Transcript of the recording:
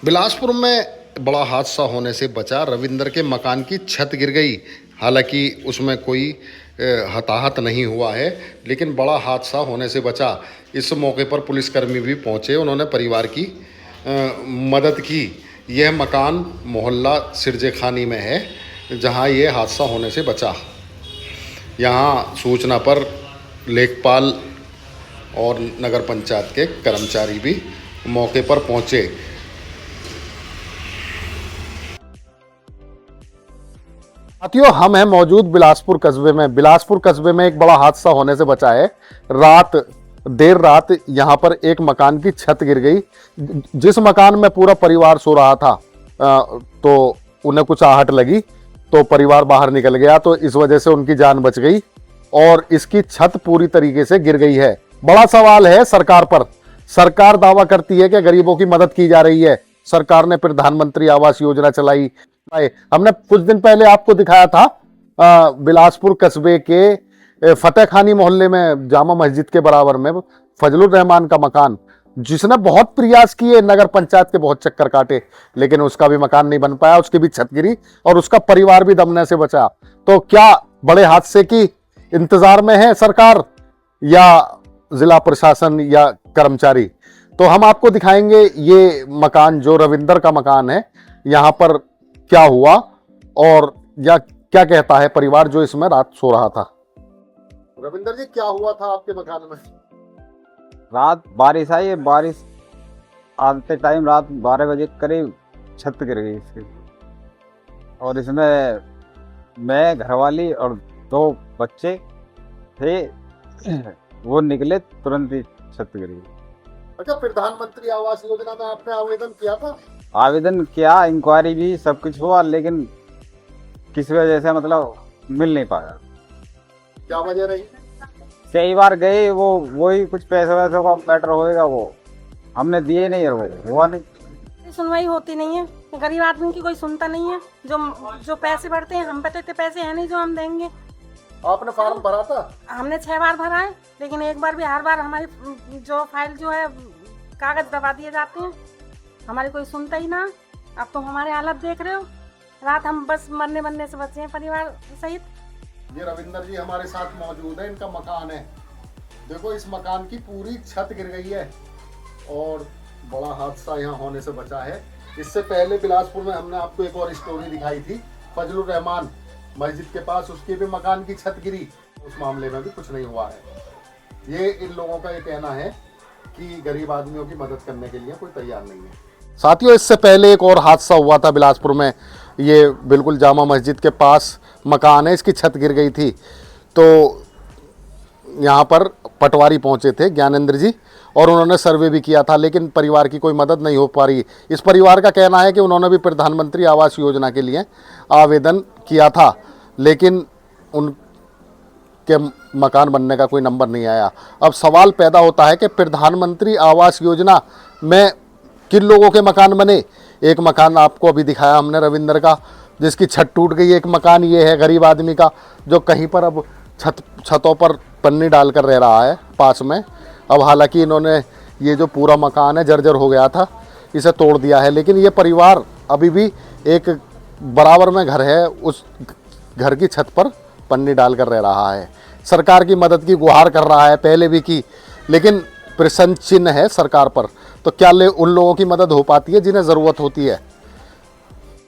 बिलासपुर में बड़ा हादसा होने से बचा। रविंदर के मकान की छत गिर गई। हालांकि उसमें कोई हताहत नहीं हुआ है, लेकिन बड़ा हादसा होने से बचा। इस मौके पर पुलिसकर्मी भी पहुंचे, उन्होंने परिवार की मदद की। यह मकान मोहल्ला सिरजे खानी में है जहां ये हादसा होने से बचा। यहां सूचना पर लेखपाल और नगर पंचायत के कर्मचारी भी मौके पर पहुंचे। साथियों, हम हैं मौजूद बिलासपुर कस्बे में। बिलासपुर कस्बे में एक बड़ा हादसा होने से बचा है। देर रात यहां पर एक मकान की छत गिर गई। जिस मकान में पूरा परिवार सो रहा था तो उन्हें कुछ आहट लगी तो परिवार बाहर निकल गया, तो इस वजह से उनकी जान बच गई और इसकी छत पूरी तरीके से गिर गई है। बड़ा सवाल है सरकार पर। सरकार दावा करती है कि गरीबों की मदद की जा रही है। सरकार ने प्रधानमंत्री आवास योजना चलाई। हमने कुछ दिन पहले आपको दिखाया था बिलासपुर कस्बे के फतेह खानी मोहल्ले में जामा मस्जिद के बराबर में फजलुर रहमान का मकान, जिसने बहुत प्रयास किए, नगर पंचायत के बहुत चक्कर काटे, लेकिन उसका भी मकान नहीं बन पाया, उसकी भी छत गिरी और उसका परिवार भी दबने से बचा। तो क्या बड़े हादसे की इंतजार में है सरकार या जिला प्रशासन या कर्मचारी? तो हम आपको दिखाएंगे ये मकान, जो रविंदर का मकान है, यहां पर क्या हुआ और या क्या कहता है परिवार जो इसमें रात सो रहा था। रविंदर जी, क्या हुआ था आपके मकान में? रात बारिश आई है। बारिश आते टाइम रात 12 बजे करीब छत गिर गई इसकी, और इसमें मैं, घरवाली और 2 बच्चे थे। वो निकले, तुरंत ही छत गिर गई। अच्छा, प्रधानमंत्री आवास योजना में आपने आवेदन किया था? आवेदन किया, इंक्वायरी भी, सब कुछ हुआ, लेकिन किस वजह से मतलब मिल नहीं पाया। क्या वजह रही? कई बार गए, वो वही कुछ पैसे वैसे का मैटर होएगा, वो हमने दिए नहीं, और वो हुआ नहीं। सुनवाई होती नहीं है, गरीब आदमी की कोई सुनता नहीं है। जो पैसे बढ़ते हैं, हम पे तो इतने पैसे हैं नहीं जो हम देंगे। आपने फॉर्म भरा था? हमने 6 बार भरा है, लेकिन एक बार भी, हर बार हमारी जो फाइल जो है कागज दबा दिए जाते हैं, हमारी कोई सुनता ही ना। अब तो हमारे हालत देख रहे हो, रात हम बस मरने से बचे हैं परिवार सहित। ये रविंदर जी हमारे साथ मौजूद है, इनका मकान है। देखो, इस मकान की पूरी छत गिर गई है और बड़ा हादसा यहाँ होने से बचा है। इससे पहले बिलासपुर में हमने आपको एक और स्टोरी दिखाई थी, फजलुर रहमान मस्जिद के पास, उसके भी मकान की छत गिरी। उस मामले में भी कुछ नहीं हुआ है। ये इन लोगों का ये कहना है कि गरीब आदमियों की मदद करने के लिए कोई तैयार नहीं है। साथियों, इससे पहले एक और हादसा हुआ था बिलासपुर में। ये बिल्कुल जामा मस्जिद के पास मकान है, इसकी छत गिर गई थी। तो यहाँ पर पटवारी पहुँचे थे, ज्ञानेंद्र जी, और उन्होंने सर्वे भी किया था, लेकिन परिवार की कोई मदद नहीं हो पा रही। इस परिवार का कहना है कि उन्होंने भी प्रधानमंत्री आवास योजना के लिए आवेदन किया था, लेकिन उनके मकान बनने का कोई नंबर नहीं आया। अब सवाल पैदा होता है कि प्रधानमंत्री आवास योजना में किन लोगों के मकान बने। एक मकान आपको अभी दिखाया हमने रविंदर का, जिसकी छत टूट गई। एक मकान ये है गरीब आदमी का, जो कहीं पर अब छतों पर पन्नी डालकर रह रहा है पास में। अब हालांकि इन्होंने ये जो पूरा मकान है जर्जर हो गया था, इसे तोड़ दिया है, लेकिन ये परिवार अभी भी एक बराबर में घर है, उस घर की छत पर पन्नी डालकर रह रहा है। सरकार की मदद की गुहार कर रहा है, पहले भी की, लेकिन प्रश्न चिन्ह है सरकार पर। तो क्या उन लोगों की मदद हो पाती है जिन्हें ज़रूरत होती है?